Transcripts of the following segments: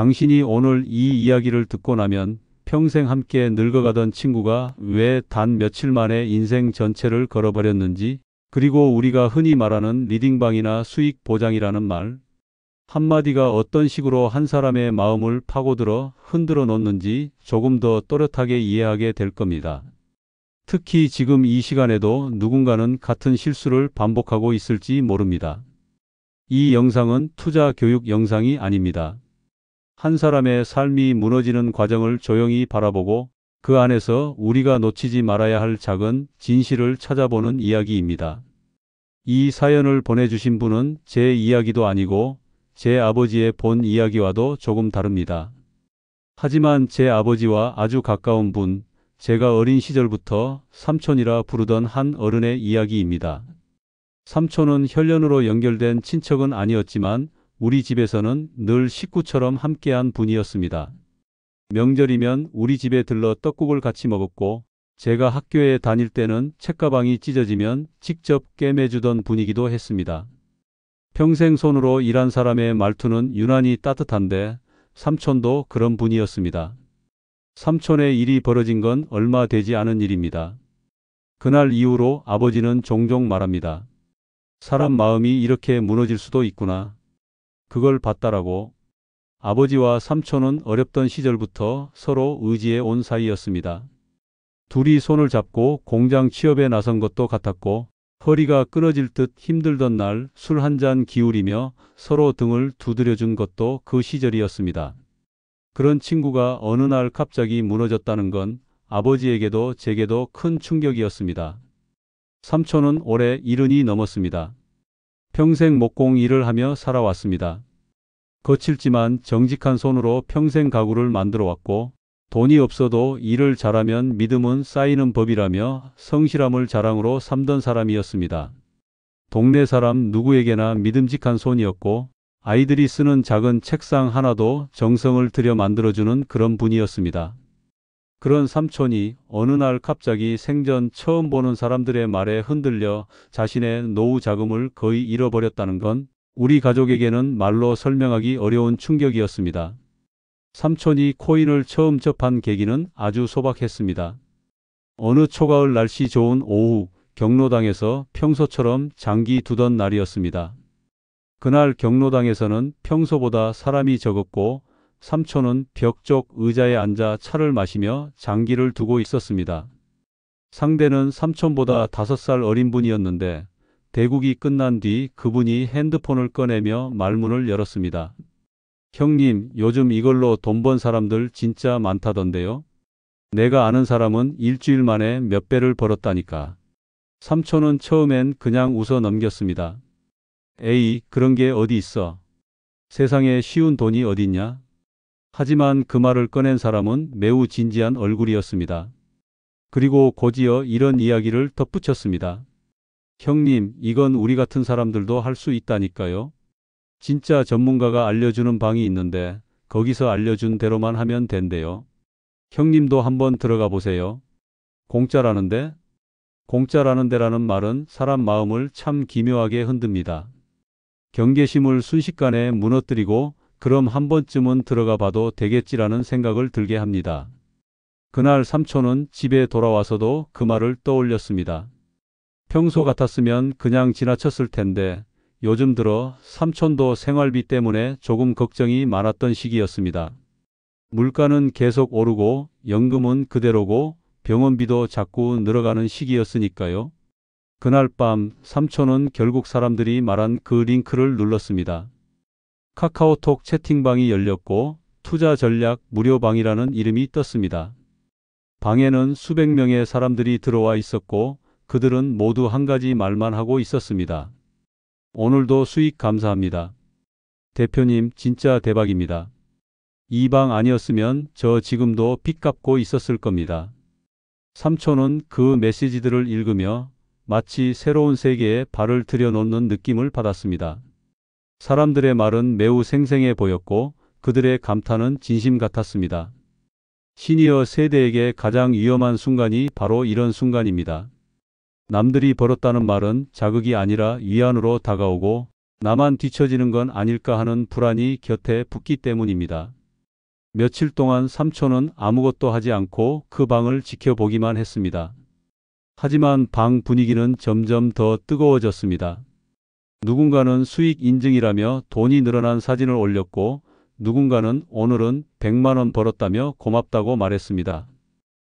당신이 오늘 이 이야기를 듣고 나면 평생 함께 늙어가던 친구가 왜 단 며칠 만에 인생 전체를 걸어버렸는지, 그리고 우리가 흔히 말하는 리딩방이나 수익 보장이라는 말 한마디가 어떤 식으로 한 사람의 마음을 파고들어 흔들어 놓는지 조금 더 또렷하게 이해하게 될 겁니다. 특히 지금 이 시간에도 누군가는 같은 실수를 반복하고 있을지 모릅니다. 이 영상은 투자 교육 영상이 아닙니다. 한 사람의 삶이 무너지는 과정을 조용히 바라보고 그 안에서 우리가 놓치지 말아야 할 작은 진실을 찾아보는 이야기입니다. 이 사연을 보내주신 분은 제 이야기도 아니고 제 아버지의 본 이야기와도 조금 다릅니다. 하지만 제 아버지와 아주 가까운 분, 제가 어린 시절부터 삼촌이라 부르던 한 어른의 이야기입니다. 삼촌은 혈연으로 연결된 친척은 아니었지만 우리 집에서는 늘 식구처럼 함께한 분이었습니다. 명절이면 우리 집에 들러 떡국을 같이 먹었고 제가 학교에 다닐 때는 책가방이 찢어지면 직접 꿰매주던 분이기도 했습니다. 평생 손으로 일한 사람의 말투는 유난히 따뜻한데 삼촌도 그런 분이었습니다. 삼촌의 일이 벌어진 건 얼마 되지 않은 일입니다. 그날 이후로 아버지는 종종 말합니다. 사람 마음이 이렇게 무너질 수도 있구나. 그걸 봤다라고. 아버지와 삼촌은 어렵던 시절부터 서로 의지해 온 사이였습니다. 둘이 손을 잡고 공장 취업에 나선 것도 같았고 허리가 끊어질 듯 힘들던 날 술 한 잔 기울이며 서로 등을 두드려준 것도 그 시절이었습니다. 그런 친구가 어느 날 갑자기 무너졌다는 건 아버지에게도 제게도 큰 충격이었습니다. 삼촌은 올해 70이 넘었습니다. 평생 목공 일을 하며 살아왔습니다. 거칠지만 정직한 손으로 평생 가구를 만들어 왔고 돈이 없어도 일을 잘하면 믿음은 쌓이는 법이라며 성실함을 자랑으로 삼던 사람이었습니다. 동네 사람 누구에게나 믿음직한 손이었고 아이들이 쓰는 작은 책상 하나도 정성을 들여 만들어주는 그런 분이었습니다. 그런 삼촌이 어느 날 갑자기 생전 처음 보는 사람들의 말에 흔들려 자신의 노후 자금을 거의 잃어버렸다는 건 우리 가족에게는 말로 설명하기 어려운 충격이었습니다. 삼촌이 코인을 처음 접한 계기는 아주 소박했습니다. 어느 초가을 날씨 좋은 오후 경로당에서 평소처럼 장기 두던 날이었습니다. 그날 경로당에서는 평소보다 사람이 적었고 삼촌은 벽 쪽 의자에 앉아 차를 마시며 장기를 두고 있었습니다. 상대는 삼촌보다 5살 어린 분이었는데 대국이 끝난 뒤 그분이 핸드폰을 꺼내며 말문을 열었습니다. 형님, 요즘 이걸로 돈 번 사람들 진짜 많다던데요. 내가 아는 사람은 일주일 만에 몇 배를 벌었다니까. 삼촌은 처음엔 그냥 웃어 넘겼습니다. 에이, 그런 게 어디 있어. 세상에 쉬운 돈이 어딨냐? 하지만 그 말을 꺼낸 사람은 매우 진지한 얼굴이었습니다. 그리고 곧이어 이런 이야기를 덧붙였습니다. 형님, 이건 우리 같은 사람들도 할 수 있다니까요. 진짜 전문가가 알려주는 방이 있는데 거기서 알려준 대로만 하면 된대요. 형님도 한번 들어가 보세요. 공짜라는데? 공짜라는 데라는 말은 사람 마음을 참 기묘하게 흔듭니다. 경계심을 순식간에 무너뜨리고 그럼 한 번쯤은 들어가 봐도 되겠지라는 생각을 들게 합니다. 그날 삼촌은 집에 돌아와서도 그 말을 떠올렸습니다. 평소 같았으면 그냥 지나쳤을 텐데 요즘 들어 삼촌도 생활비 때문에 조금 걱정이 많았던 시기였습니다. 물가는 계속 오르고 연금은 그대로고 병원비도 자꾸 늘어가는 시기였으니까요. 그날 밤 삼촌은 결국 사람들이 말한 그 링크를 눌렀습니다. 카카오톡 채팅방이 열렸고 투자 전략 무료방이라는 이름이 떴습니다. 방에는 수백 명의 사람들이 들어와 있었고 그들은 모두 한 가지 말만 하고 있었습니다. 오늘도 수익 감사합니다. 대표님 진짜 대박입니다. 이 방 아니었으면 저 지금도 빚 갚고 있었을 겁니다. 삼촌은 그 메시지들을 읽으며 마치 새로운 세계에 발을 들여놓는 느낌을 받았습니다. 사람들의 말은 매우 생생해 보였고 그들의 감탄은 진심 같았습니다. 시니어 세대에게 가장 위험한 순간이 바로 이런 순간입니다. 남들이 벌었다는 말은 자극이 아니라 위안으로 다가오고 나만 뒤처지는 건 아닐까 하는 불안이 곁에 붙기 때문입니다. 며칠 동안 삼촌은 아무것도 하지 않고 그 방을 지켜보기만 했습니다. 하지만 방 분위기는 점점 더 뜨거워졌습니다. 누군가는 수익 인증이라며 돈이 늘어난 사진을 올렸고 누군가는 오늘은 100만 원 벌었다며 고맙다고 말했습니다.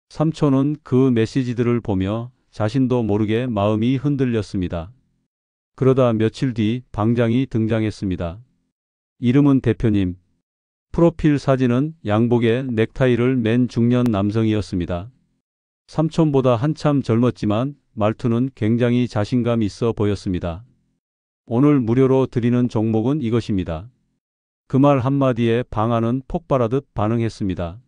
삼촌은 그 메시지들을 보며 자신도 모르게 마음이 흔들렸습니다. 그러다 며칠 뒤 방장이 등장했습니다. 이름은 대표님. 프로필 사진은 양복에 넥타이를 맨 중년 남성이었습니다. 삼촌보다 한참 젊었지만 말투는 굉장히 자신감 있어 보였습니다. 오늘 무료로 드리는 종목은 이것입니다. 그 말 한마디에 방 안은 폭발하듯 반응했습니다.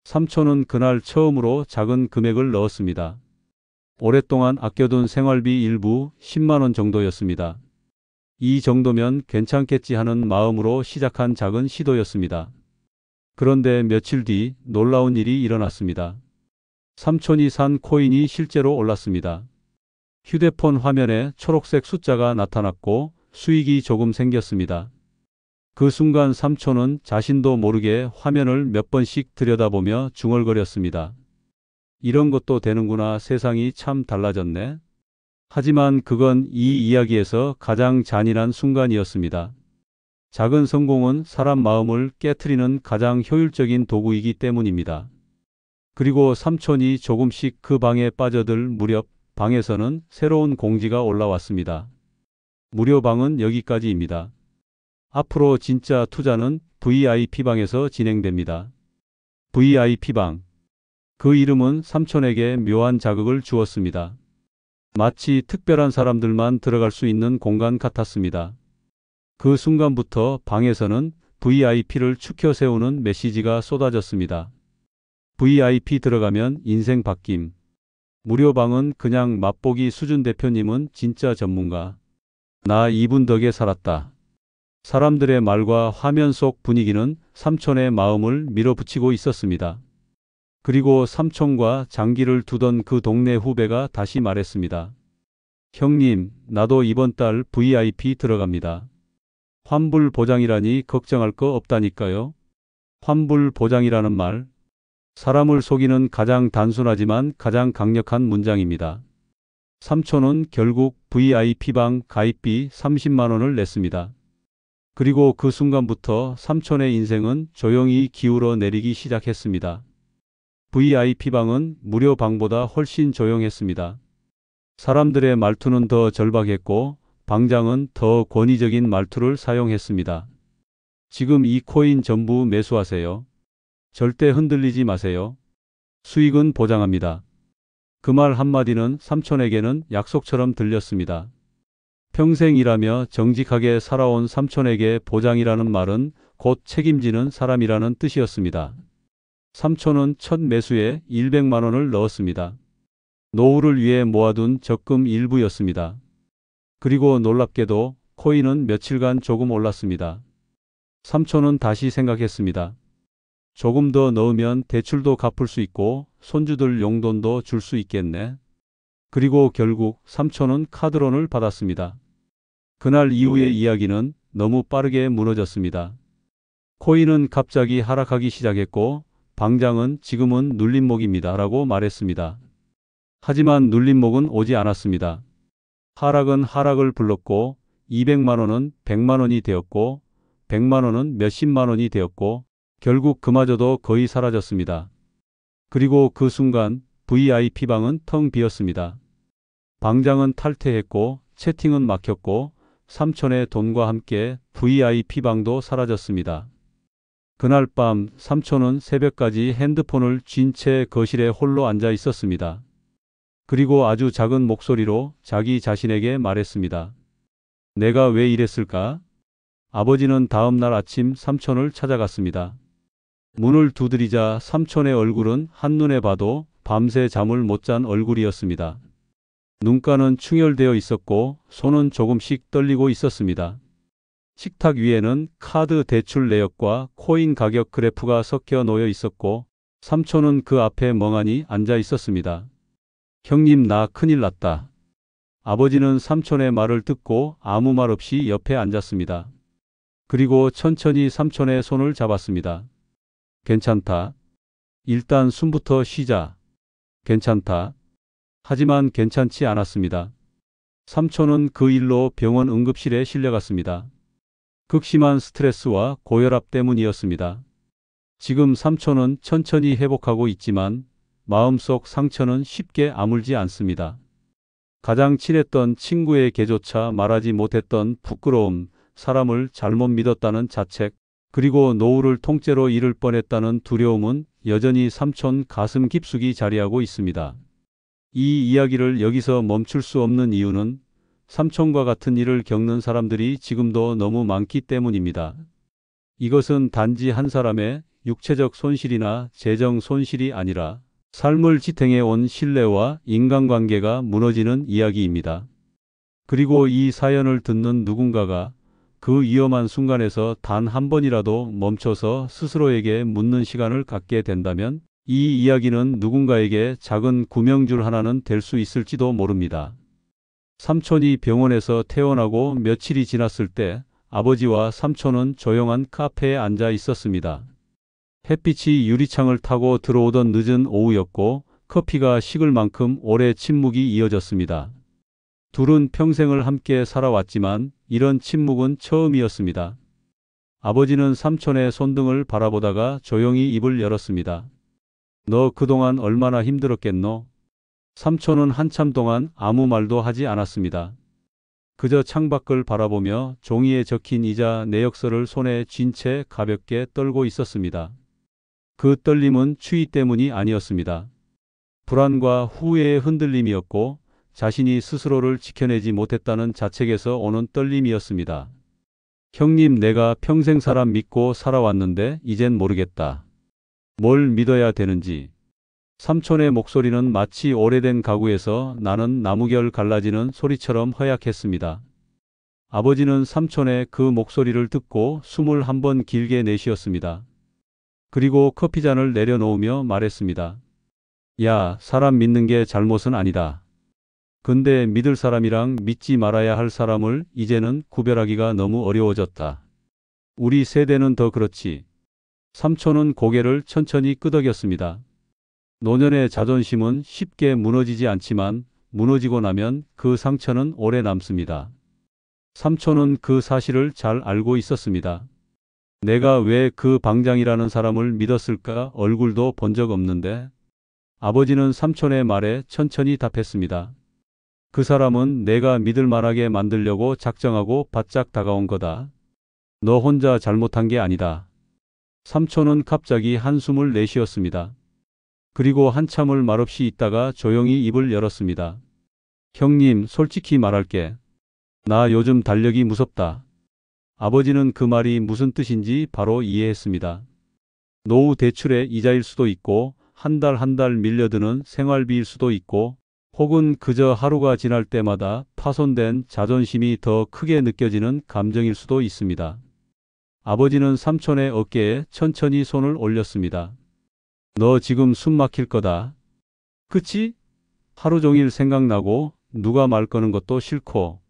삼촌은 그날 처음으로 작은 금액을 넣었습니다. 오랫동안 아껴둔 생활비 일부 10만 원 정도였습니다. 이 정도면 괜찮겠지 하는 마음으로 시작한 작은 시도였습니다. 그런데 며칠 뒤 놀라운 일이 일어났습니다. 삼촌이 산 코인이 실제로 올랐습니다. 휴대폰 화면에 초록색 숫자가 나타났고 수익이 조금 생겼습니다. 그 순간 삼촌은 자신도 모르게 화면을 몇 번씩 들여다보며 중얼거렸습니다. 이런 것도 되는구나. 세상이 참 달라졌네. 하지만 그건 이 이야기에서 가장 잔인한 순간이었습니다. 작은 성공은 사람 마음을 깨트리는 가장 효율적인 도구이기 때문입니다. 그리고 삼촌이 조금씩 그 방에 빠져들 무렵 방에서는 새로운 공지가 올라왔습니다. 무료방은 여기까지입니다. 앞으로 진짜 투자는 VIP방에서 진행됩니다. VIP방. 그 이름은 삼촌에게 묘한 자극을 주었습니다. 마치 특별한 사람들만 들어갈 수 있는 공간 같았습니다. 그 순간부터 방에서는 VIP를 추켜 세우는 메시지가 쏟아졌습니다. VIP 들어가면 인생 바뀜. 무료방은 그냥 맛보기 수준. 대표님은 진짜 전문가. 나 이분 덕에 살았다. 사람들의 말과 화면 속 분위기는 삼촌의 마음을 밀어붙이고 있었습니다. 그리고 삼촌과 장기를 두던 그 동네 후배가 다시 말했습니다. 형님, 나도 이번 달 VIP 들어갑니다. 환불 보장이라니 걱정할 거 없다니까요. 환불 보장이라는 말, 사람을 속이는 가장 단순하지만 가장 강력한 문장입니다. 삼촌은 결국 VIP방 가입비 30만 원을 냈습니다. 그리고 그 순간부터 삼촌의 인생은 조용히 기울어 내리기 시작했습니다. VIP방은 무료방보다 훨씬 조용했습니다. 사람들의 말투는 더 절박했고 방장은 더 권위적인 말투를 사용했습니다. 지금 이 코인 전부 매수하세요. 절대 흔들리지 마세요. 수익은 보장합니다. 그 말 한마디는 삼촌에게는 약속처럼 들렸습니다. 평생 일하며 정직하게 살아온 삼촌에게 보장이라는 말은 곧 책임지는 사람이라는 뜻이었습니다. 삼촌은 첫 매수에 100만 원을 넣었습니다. 노후를 위해 모아둔 적금 일부였습니다. 그리고 놀랍게도 코인은 며칠간 조금 올랐습니다. 삼촌은 다시 생각했습니다. 조금 더 넣으면 대출도 갚을 수 있고 손주들 용돈도 줄 수 있겠네. 그리고 결국 삼촌은 카드론을 받았습니다. 그날 이후의 이야기는 너무 빠르게 무너졌습니다. 코인은 갑자기 하락하기 시작했고 방장은 지금은 눌림목입니다 라고 말했습니다. 하지만 눌림목은 오지 않았습니다. 하락은 하락을 불렀고 200만 원은 100만 원이 되었고 100만 원은 몇십만 원이 되었고 결국 그마저도 거의 사라졌습니다. 그리고 그 순간 VIP방은 텅 비었습니다. 방장은 탈퇴했고 채팅은 막혔고 삼촌의 돈과 함께 VIP방도 사라졌습니다. 그날 밤 삼촌은 새벽까지 핸드폰을 쥔 채 거실에 홀로 앉아 있었습니다. 그리고 아주 작은 목소리로 자기 자신에게 말했습니다. 내가 왜 이랬을까? 아버지는 다음 날 아침 삼촌을 찾아갔습니다. 문을 두드리자 삼촌의 얼굴은 한눈에 봐도 밤새 잠을 못 잔 얼굴이었습니다. 눈가는 충혈되어 있었고 손은 조금씩 떨리고 있었습니다. 식탁 위에는 카드 대출 내역과 코인 가격 그래프가 섞여 놓여 있었고 삼촌은 그 앞에 멍하니 앉아 있었습니다. 형님, 나 큰일 났다. 아버지는 삼촌의 말을 듣고 아무 말 없이 옆에 앉았습니다. 그리고 천천히 삼촌의 손을 잡았습니다. 괜찮다. 일단 숨부터 쉬자. 괜찮다. 하지만 괜찮지 않았습니다. 삼촌은 그 일로 병원 응급실에 실려갔습니다. 극심한 스트레스와 고혈압 때문이었습니다. 지금 삼촌은 천천히 회복하고 있지만 마음속 상처는 쉽게 아물지 않습니다. 가장 친했던 친구에게조차 말하지 못했던 부끄러움, 사람을 잘못 믿었다는 자책, 그리고 노후를 통째로 잃을 뻔했다는 두려움은 여전히 삼촌 가슴 깊숙이 자리하고 있습니다. 이 이야기를 여기서 멈출 수 없는 이유는 삼촌과 같은 일을 겪는 사람들이 지금도 너무 많기 때문입니다. 이것은 단지 한 사람의 육체적 손실이나 재정 손실이 아니라 삶을 지탱해 온 신뢰와 인간관계가 무너지는 이야기입니다. 그리고 이 사연을 듣는 누군가가 그 위험한 순간에서 단 한 번이라도 멈춰서 스스로에게 묻는 시간을 갖게 된다면 이 이야기는 누군가에게 작은 구명줄 하나는 될 수 있을지도 모릅니다. 삼촌이 병원에서 퇴원하고 며칠이 지났을 때 아버지와 삼촌은 조용한 카페에 앉아 있었습니다. 햇빛이 유리창을 타고 들어오던 늦은 오후였고 커피가 식을 만큼 오래 침묵이 이어졌습니다. 둘은 평생을 함께 살아왔지만 이런 침묵은 처음이었습니다. 아버지는 삼촌의 손등을 바라보다가 조용히 입을 열었습니다. 너 그동안 얼마나 힘들었겠노? 삼촌은 한참 동안 아무 말도 하지 않았습니다. 그저 창밖을 바라보며 종이에 적힌 이자 내역서를 손에 쥔 채 가볍게 떨고 있었습니다. 그 떨림은 추위 때문이 아니었습니다. 불안과 후회의 흔들림이었고 자신이 스스로를 지켜내지 못했다는 자책에서 오는 떨림이었습니다. 형님, 내가 평생 사람 믿고 살아왔는데 이젠 모르겠다. 뭘 믿어야 되는지. 삼촌의 목소리는 마치 오래된 가구에서 나는 나무결 갈라지는 소리처럼 허약했습니다. 아버지는 삼촌의 그 목소리를 듣고 숨을 한 번 길게 내쉬었습니다. 그리고 커피잔을 내려놓으며 말했습니다. 야, 사람 믿는 게 잘못은 아니다. 근데 믿을 사람이랑 믿지 말아야 할 사람을 이제는 구별하기가 너무 어려워졌다. 우리 세대는 더 그렇지. 삼촌은 고개를 천천히 끄덕였습니다. 노년의 자존심은 쉽게 무너지지 않지만 무너지고 나면 그 상처는 오래 남습니다. 삼촌은 그 사실을 잘 알고 있었습니다. 내가 왜 그 방장이라는 사람을 믿었을까? 얼굴도 본 적 없는데. 아버지는 삼촌의 말에 천천히 답했습니다. 그 사람은 내가 믿을 만하게 만들려고 작정하고 바짝 다가온 거다. 너 혼자 잘못한 게 아니다. 삼촌은 갑자기 한숨을 내쉬었습니다. 그리고 한참을 말없이 있다가 조용히 입을 열었습니다. 형님, 솔직히 말할게. 나 요즘 달력이 무섭다. 아버지는 그 말이 무슨 뜻인지 바로 이해했습니다. 노후 대출의 이자일 수도 있고 한 달 한 달 밀려드는 생활비일 수도 있고 혹은 그저 하루가 지날 때마다 파손된 자존심이 더 크게 느껴지는 감정일 수도 있습니다. 아버지는 삼촌의 어깨에 천천히 손을 올렸습니다. 너 지금 숨 막힐 거다. 그치? 하루 종일 생각나고 누가 말 거는 것도 싫고.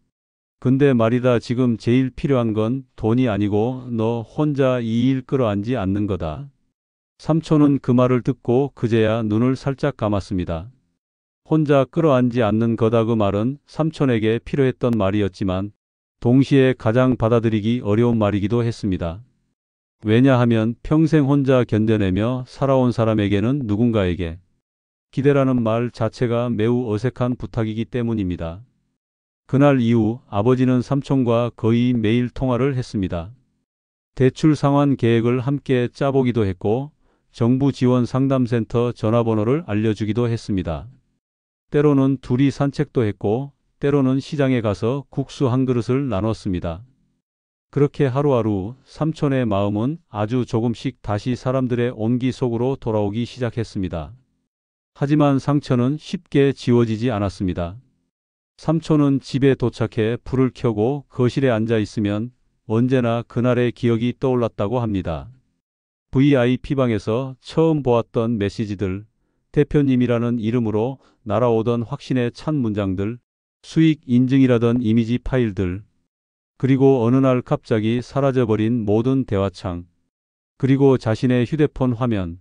근데 말이다, 지금 제일 필요한 건 돈이 아니고 너 혼자 이 일 끌어안지 않는 거다. 삼촌은 그 말을 듣고 그제야 눈을 살짝 감았습니다. 혼자 끌어안지 않는 거다, 그 말은 삼촌에게 필요했던 말이었지만 동시에 가장 받아들이기 어려운 말이기도 했습니다. 왜냐하면 평생 혼자 견뎌내며 살아온 사람에게는 누군가에게 기대라는 말 자체가 매우 어색한 부탁이기 때문입니다. 그날 이후 아버지는 삼촌과 거의 매일 통화를 했습니다. 대출 상환 계획을 함께 짜보기도 했고 정부 지원 상담센터 전화번호를 알려주기도 했습니다. 때로는 둘이 산책도 했고 때로는 시장에 가서 국수 한 그릇을 나눴습니다. 그렇게 하루하루 삼촌의 마음은 아주 조금씩 다시 사람들의 온기 속으로 돌아오기 시작했습니다. 하지만 상처는 쉽게 지워지지 않았습니다. 삼촌은 집에 도착해 불을 켜고 거실에 앉아 있으면 언제나 그날의 기억이 떠올랐다고 합니다. VIP방에서 처음 보았던 메시지들, 대표님이라는 이름으로 날아오던 확신에 찬 문장들, 수익 인증이라던 이미지 파일들, 그리고 어느 날 갑자기 사라져버린 모든 대화창. 그리고 자신의 휴대폰 화면,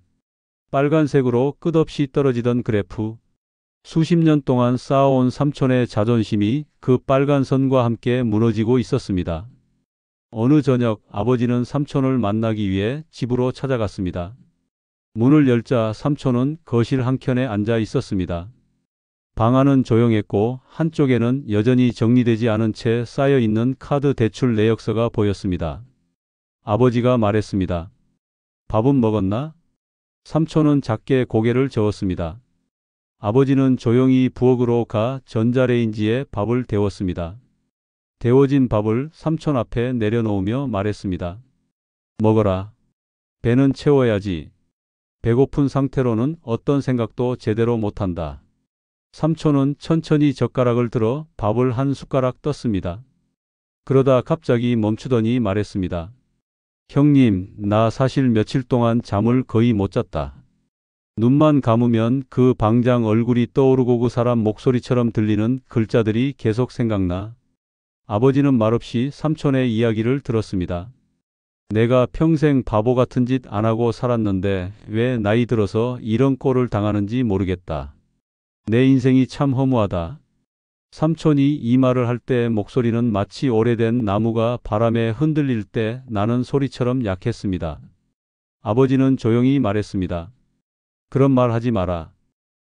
빨간색으로 끝없이 떨어지던 그래프, 수십 년 동안 쌓아온 삼촌의 자존심이 그 빨간 선과 함께 무너지고 있었습니다. 어느 저녁 아버지는 삼촌을 만나기 위해 집으로 찾아갔습니다. 문을 열자 삼촌은 거실 한켠에 앉아 있었습니다. 방 안은 조용했고 한쪽에는 여전히 정리되지 않은 채 쌓여 있는 카드 대출 내역서가 보였습니다. 아버지가 말했습니다. 밥은 먹었나? 삼촌은 작게 고개를 저었습니다. 아버지는 조용히 부엌으로 가 전자레인지에 밥을 데웠습니다. 데워진 밥을 삼촌 앞에 내려놓으며 말했습니다. 먹어라. 배는 채워야지. 배고픈 상태로는 어떤 생각도 제대로 못한다. 삼촌은 천천히 젓가락을 들어 밥을 한 숟가락 떴습니다. 그러다 갑자기 멈추더니 말했습니다. 형님, 나 사실 며칠 동안 잠을 거의 못 잤다. 눈만 감으면 그 방장 얼굴이 떠오르고 그 사람 목소리처럼 들리는 글자들이 계속 생각나. 아버지는 말없이 삼촌의 이야기를 들었습니다. 내가 평생 바보 같은 짓 안 하고 살았는데 왜 나이 들어서 이런 꼴을 당하는지 모르겠다. 내 인생이 참 허무하다. 삼촌이 이 말을 할 때 목소리는 마치 오래된 나무가 바람에 흔들릴 때 나는 소리처럼 약했습니다. 아버지는 조용히 말했습니다. 그런 말 하지 마라.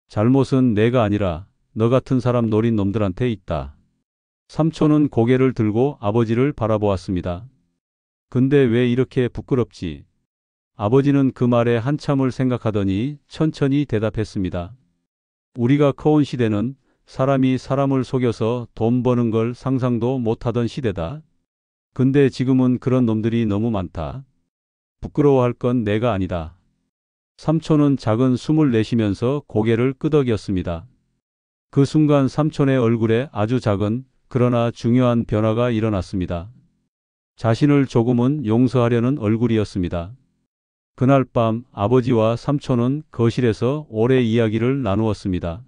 잘못은 내가 아니라 너 같은 사람 노린 놈들한테 있다. 삼촌은 고개를 들고 아버지를 바라보았습니다. 근데 왜 이렇게 부끄럽지? 아버지는 그 말에 한참을 생각하더니 천천히 대답했습니다. 우리가 커온 시대는 사람이 사람을 속여서 돈 버는 걸 상상도 못하던 시대다. 근데 지금은 그런 놈들이 너무 많다. 부끄러워할 건 내가 아니다. 삼촌은 작은 숨을 내쉬면서 고개를 끄덕였습니다. 그 순간 삼촌의 얼굴에 아주 작은 그러나 중요한 변화가 일어났습니다. 자신을 조금은 용서하려는 얼굴이었습니다. 그날 밤 아버지와 삼촌은 거실에서 오래 이야기를 나누었습니다.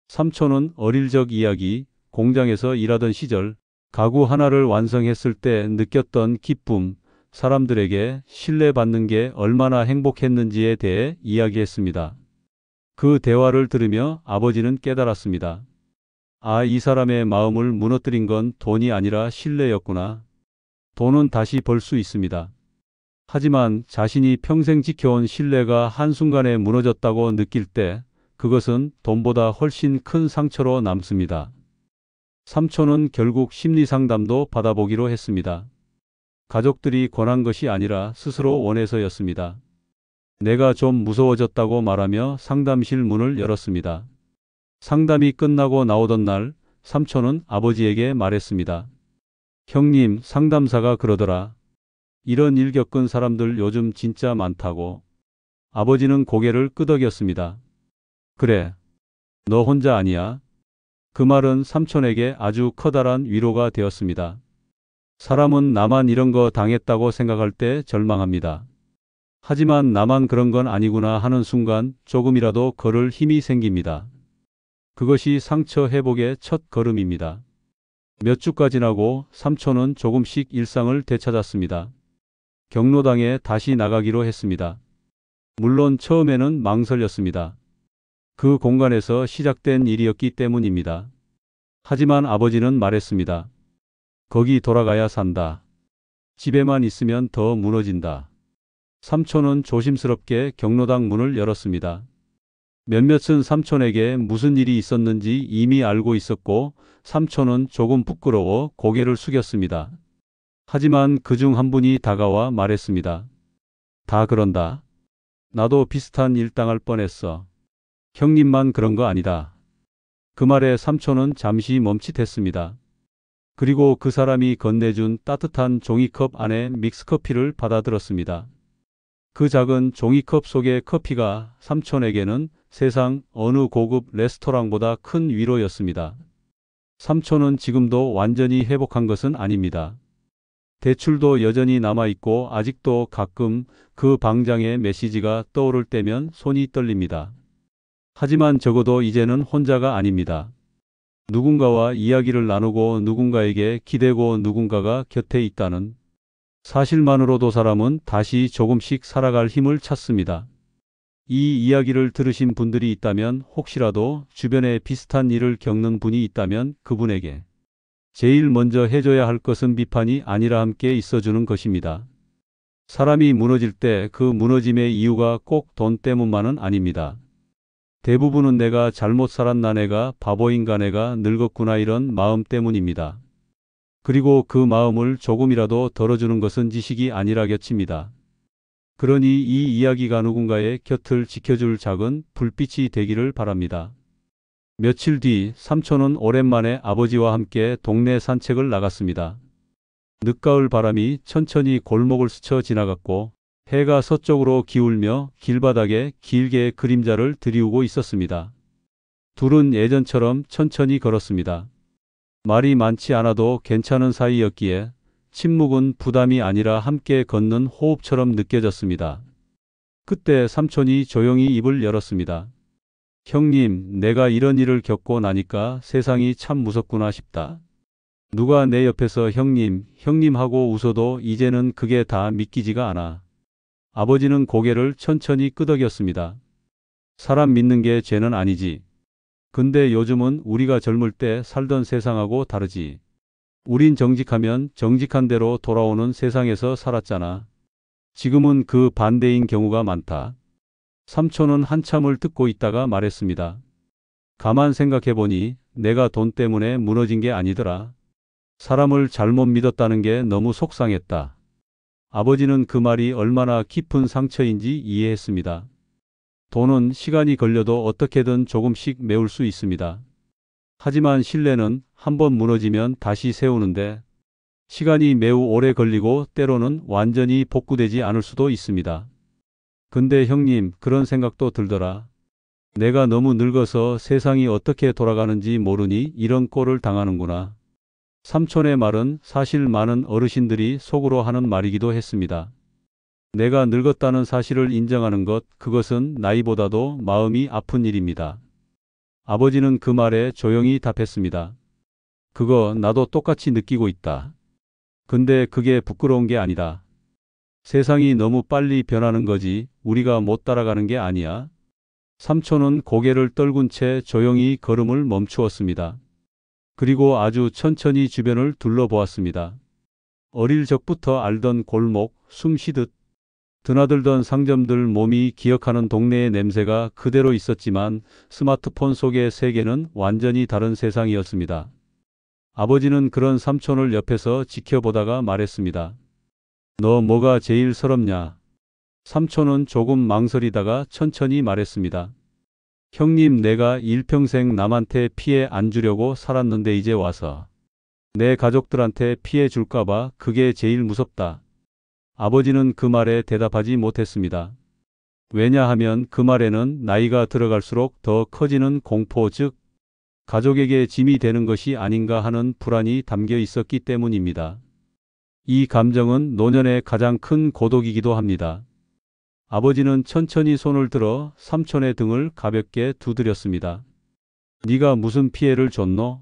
삼촌은 어릴 적 이야기, 공장에서 일하던 시절, 가구 하나를 완성했을 때 느꼈던 기쁨, 사람들에게 신뢰받는 게 얼마나 행복했는지에 대해 이야기했습니다. 그 대화를 들으며 아버지는 깨달았습니다. 아, 이 사람의 마음을 무너뜨린 건 돈이 아니라 신뢰였구나. 돈은 다시 벌 수 있습니다. 하지만 자신이 평생 지켜온 신뢰가 한순간에 무너졌다고 느낄 때 그것은 돈보다 훨씬 큰 상처로 남습니다. 삼촌은 결국 심리상담도 받아보기로 했습니다. 가족들이 권한 것이 아니라 스스로 원해서였습니다. 내가 좀 무서워졌다고 말하며 상담실 문을 열었습니다. 상담이 끝나고 나오던 날 삼촌은 아버지에게 말했습니다. 형님, 상담사가 그러더라. 이런 일 겪은 사람들 요즘 진짜 많다고. 아버지는 고개를 끄덕였습니다. 그래, 너 혼자 아니야. 그 말은 삼촌에게 아주 커다란 위로가 되었습니다. 사람은 나만 이런 거 당했다고 생각할 때 절망합니다. 하지만 나만 그런 건 아니구나 하는 순간 조금이라도 걸을 힘이 생깁니다. 그것이 상처 회복의 첫 걸음입니다. 몇 주가 지나고 삼촌은 조금씩 일상을 되찾았습니다. 경로당에 다시 나가기로 했습니다. 물론 처음에는 망설였습니다. 그 공간에서 시작된 일이었기 때문입니다. 하지만 아버지는 말했습니다. 거기 돌아가야 산다. 집에만 있으면 더 무너진다. 삼촌은 조심스럽게 경로당 문을 열었습니다. 몇몇은 삼촌에게 무슨 일이 있었는지 이미 알고 있었고 삼촌은 조금 부끄러워 고개를 숙였습니다. 하지만 그중 한 분이 다가와 말했습니다. 다 그런다. 나도 비슷한 일 당할 뻔했어. 형님만 그런 거 아니다. 그 말에 삼촌은 잠시 멈칫했습니다. 그리고 그 사람이 건네준 따뜻한 종이컵 안에 믹스커피를 받아들었습니다. 그 작은 종이컵 속의 커피가 삼촌에게는 세상 어느 고급 레스토랑보다 큰 위로였습니다. 삼촌은 지금도 완전히 회복한 것은 아닙니다. 대출도 여전히 남아있고 아직도 가끔 그 방장의 메시지가 떠오를 때면 손이 떨립니다. 하지만 적어도 이제는 혼자가 아닙니다. 누군가와 이야기를 나누고 누군가에게 기대고 누군가가 곁에 있다는 사실만으로도 사람은 다시 조금씩 살아갈 힘을 찾습니다. 이 이야기를 들으신 분들이 있다면 혹시라도 주변에 비슷한 일을 겪는 분이 있다면 그분에게 제일 먼저 해줘야 할 것은 비판이 아니라 함께 있어주는 것입니다. 사람이 무너질 때 그 무너짐의 이유가 꼭 돈 때문만은 아닙니다. 대부분은 내가 잘못 살았나, 내가 바보인가, 내가 늙었구나, 이런 마음 때문입니다. 그리고 그 마음을 조금이라도 덜어주는 것은 지식이 아니라 곁입니다. 그러니 이 이야기가 누군가의 곁을 지켜줄 작은 불빛이 되기를 바랍니다. 며칠 뒤 삼촌은 오랜만에 아버지와 함께 동네 산책을 나갔습니다. 늦가을 바람이 천천히 골목을 스쳐 지나갔고 해가 서쪽으로 기울며 길바닥에 길게 그림자를 드리우고 있었습니다. 둘은 예전처럼 천천히 걸었습니다. 말이 많지 않아도 괜찮은 사이였기에 침묵은 부담이 아니라 함께 걷는 호흡처럼 느껴졌습니다. 그때 삼촌이 조용히 입을 열었습니다. 형님, 내가 이런 일을 겪고 나니까 세상이 참 무섭구나 싶다. 누가 내 옆에서 형님, 형님 하고 웃어도 이제는 그게 다 믿기지가 않아. 아버지는 고개를 천천히 끄덕였습니다. 사람 믿는 게 죄는 아니지. 근데 요즘은 우리가 젊을 때 살던 세상하고 다르지. 우린 정직하면 정직한 대로 돌아오는 세상에서 살았잖아. 지금은 그 반대인 경우가 많다. 삼촌은 한참을 듣고 있다가 말했습니다. 가만 생각해보니 내가 돈 때문에 무너진 게 아니더라. 사람을 잘못 믿었다는 게 너무 속상했다. 아버지는 그 말이 얼마나 깊은 상처인지 이해했습니다. 돈은 시간이 걸려도 어떻게든 조금씩 메울 수 있습니다. 하지만 신뢰는 한번 무너지면 다시 세우는데 시간이 매우 오래 걸리고 때로는 완전히 복구되지 않을 수도 있습니다. 근데 형님, 그런 생각도 들더라. 내가 너무 늙어서 세상이 어떻게 돌아가는지 모르니 이런 꼴을 당하는구나. 삼촌의 말은 사실 많은 어르신들이 속으로 하는 말이기도 했습니다. 내가 늙었다는 사실을 인정하는 것, 그것은 나이보다도 마음이 아픈 일입니다. 아버지는 그 말에 조용히 답했습니다. 그거 나도 똑같이 느끼고 있다. 근데 그게 부끄러운 게 아니다. 세상이 너무 빨리 변하는 거지 우리가 못 따라가는 게 아니야. 삼촌은 고개를 떨군 채 조용히 걸음을 멈추었습니다. 그리고 아주 천천히 주변을 둘러보았습니다. 어릴 적부터 알던 골목, 숨쉬듯 드나들던 상점들, 몸이 기억하는 동네의 냄새가 그대로 있었지만 스마트폰 속의 세계는 완전히 다른 세상이었습니다. 아버지는 그런 삼촌을 옆에서 지켜보다가 말했습니다. 너 뭐가 제일 서럽냐? 삼촌은 조금 망설이다가 천천히 말했습니다. 형님, 내가 일평생 남한테 피해 안 주려고 살았는데 이제 와서 내 가족들한테 피해 줄까봐 그게 제일 무섭다. 아버지는 그 말에 대답하지 못했습니다. 왜냐하면 그 말에는 나이가 들어갈수록 더 커지는 공포, 즉 가족에게 짐이 되는 것이 아닌가 하는 불안이 담겨 있었기 때문입니다. 이 감정은 노년의 가장 큰 고독이기도 합니다. 아버지는 천천히 손을 들어 삼촌의 등을 가볍게 두드렸습니다. 네가 무슨 피해를 줬노?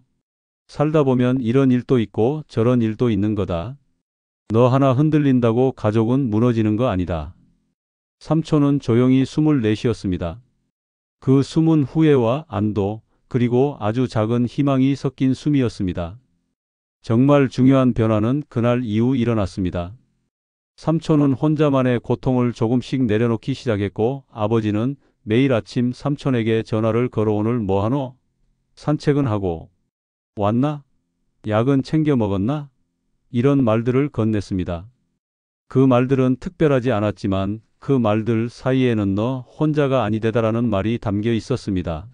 살다 보면 이런 일도 있고 저런 일도 있는 거다. 너 하나 흔들린다고 가족은 무너지는 거 아니다. 삼촌은 조용히 숨을 내쉬었습니다. 그 숨은 후회와 안도, 그리고 아주 작은 희망이 섞인 숨이었습니다. 정말 중요한 변화는 그날 이후 일어났습니다. 삼촌은 혼자만의 고통을 조금씩 내려놓기 시작했고 아버지는 매일 아침 삼촌에게 전화를 걸어 오늘 뭐하노? 산책은 하고 왔나? 약은 챙겨 먹었나? 이런 말들을 건넸습니다. 그 말들은 특별하지 않았지만 그 말들 사이에는 너 혼자가 아니되다라는 말이 담겨 있었습니다.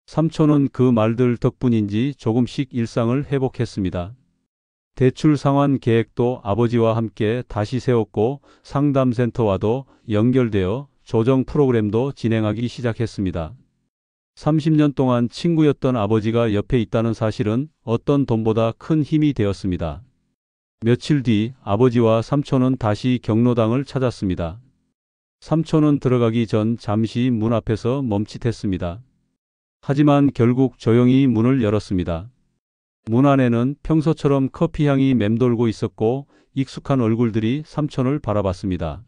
삼촌은 그 말들 덕분인지 조금씩 일상을 회복했습니다. 대출 상환 계획도 아버지와 함께 다시 세웠고 상담센터와도 연결되어 조정 프로그램도 진행하기 시작했습니다. 30년 동안 친구였던 아버지가 옆에 있다는 사실은 어떤 돈보다 큰 힘이 되었습니다. 며칠 뒤 아버지와 삼촌은 다시 경로당을 찾았습니다. 삼촌은 들어가기 전 잠시 문 앞에서 멈칫했습니다. 하지만 결국 조용히 문을 열었습니다. 문 안에는 평소처럼 커피향이 맴돌고 있었고 익숙한 얼굴들이 삼촌을 바라봤습니다.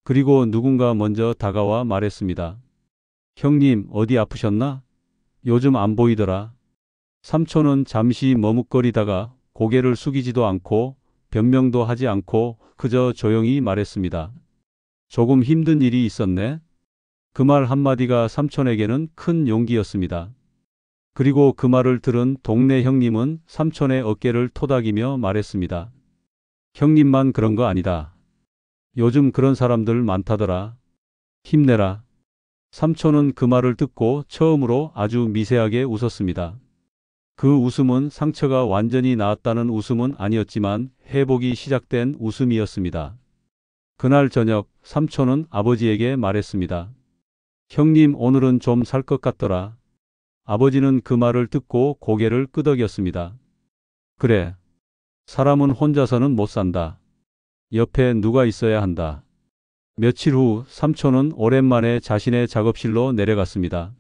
그리고 누군가 먼저 다가와 말했습니다. 형님, 어디 아프셨나? 요즘 안 보이더라. 삼촌은 잠시 머뭇거리다가 고개를 숙이지도 않고 변명도 하지 않고 그저 조용히 말했습니다. 조금 힘든 일이 있었네. 그 말 한마디가 삼촌에게는 큰 용기였습니다. 그리고 그 말을 들은 동네 형님은 삼촌의 어깨를 토닥이며 말했습니다. 형님만 그런 거 아니다. 요즘 그런 사람들 많다더라. 힘내라. 삼촌은 그 말을 듣고 처음으로 아주 미세하게 웃었습니다. 그 웃음은 상처가 완전히 나았다는 웃음은 아니었지만 회복이 시작된 웃음이었습니다. 그날 저녁 삼촌은 아버지에게 말했습니다. 형님, 오늘은 좀 살 것 같더라. 아버지는 그 말을 듣고 고개를 끄덕였습니다. 그래. 사람은 혼자서는 못 산다. 옆에 누가 있어야 한다. 며칠 후 삼촌은 오랜만에 자신의 작업실로 내려갔습니다.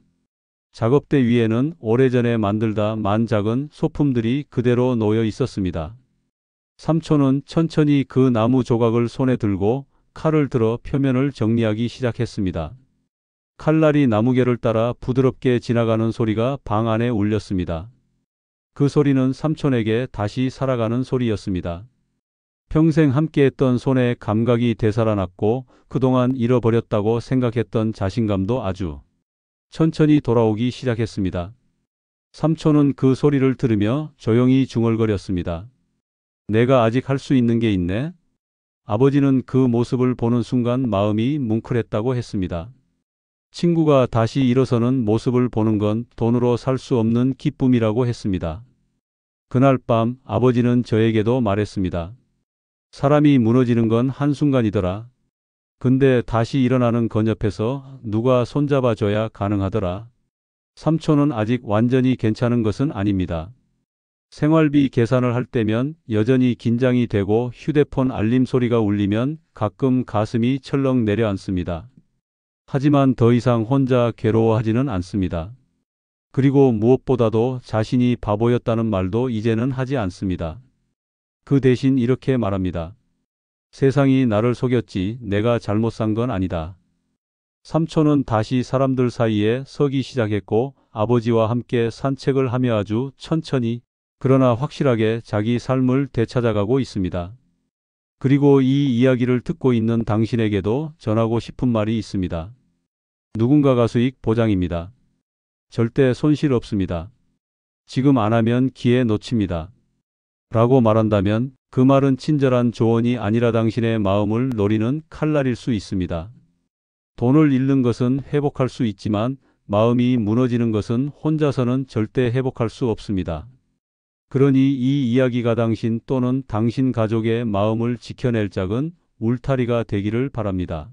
작업대 위에는 오래전에 만들다 만 작은 소품들이 그대로 놓여 있었습니다. 삼촌은 천천히 그 나무 조각을 손에 들고 칼을 들어 표면을 정리하기 시작했습니다. 칼날이 나무결을 따라 부드럽게 지나가는 소리가 방 안에 울렸습니다. 그 소리는 삼촌에게 다시 살아가는 소리였습니다. 평생 함께했던 손의 감각이 되살아났고 그동안 잃어버렸다고 생각했던 자신감도 아주 천천히 돌아오기 시작했습니다. 삼촌은 그 소리를 들으며 조용히 중얼거렸습니다. 내가 아직 할 수 있는 게 있네. 아버지는 그 모습을 보는 순간 마음이 뭉클했다고 했습니다. 친구가 다시 일어서는 모습을 보는 건 돈으로 살 수 없는 기쁨이라고 했습니다. 그날 밤 아버지는 저에게도 말했습니다. 사람이 무너지는 건 한순간이더라. 근데 다시 일어나는 건 옆에서 누가 손잡아줘야 가능하더라. 삼촌은 아직 완전히 괜찮은 것은 아닙니다. 생활비 계산을 할 때면 여전히 긴장이 되고 휴대폰 알림 소리가 울리면 가끔 가슴이 철렁 내려앉습니다. 하지만 더 이상 혼자 괴로워하지는 않습니다. 그리고 무엇보다도 자신이 바보였다는 말도 이제는 하지 않습니다. 그 대신 이렇게 말합니다. 세상이 나를 속였지 내가 잘못 산 건 아니다. 삼촌은 다시 사람들 사이에 서기 시작했고 아버지와 함께 산책을 하며 아주 천천히 그러나 확실하게 자기 삶을 되찾아가고 있습니다. 그리고 이 이야기를 듣고 있는 당신에게도 전하고 싶은 말이 있습니다. 누군가가 수익 보장입니다. 절대 손실 없습니다. 지금 안 하면 기회 놓칩니다. 라고 말한다면 그 말은 친절한 조언이 아니라 당신의 마음을 노리는 칼날일 수 있습니다. 돈을 잃는 것은 회복할 수 있지만 마음이 무너지는 것은 혼자서는 절대 회복할 수 없습니다. 그러니 이 이야기가 당신 또는 당신 가족의 마음을 지켜낼 작은 울타리가 되기를 바랍니다.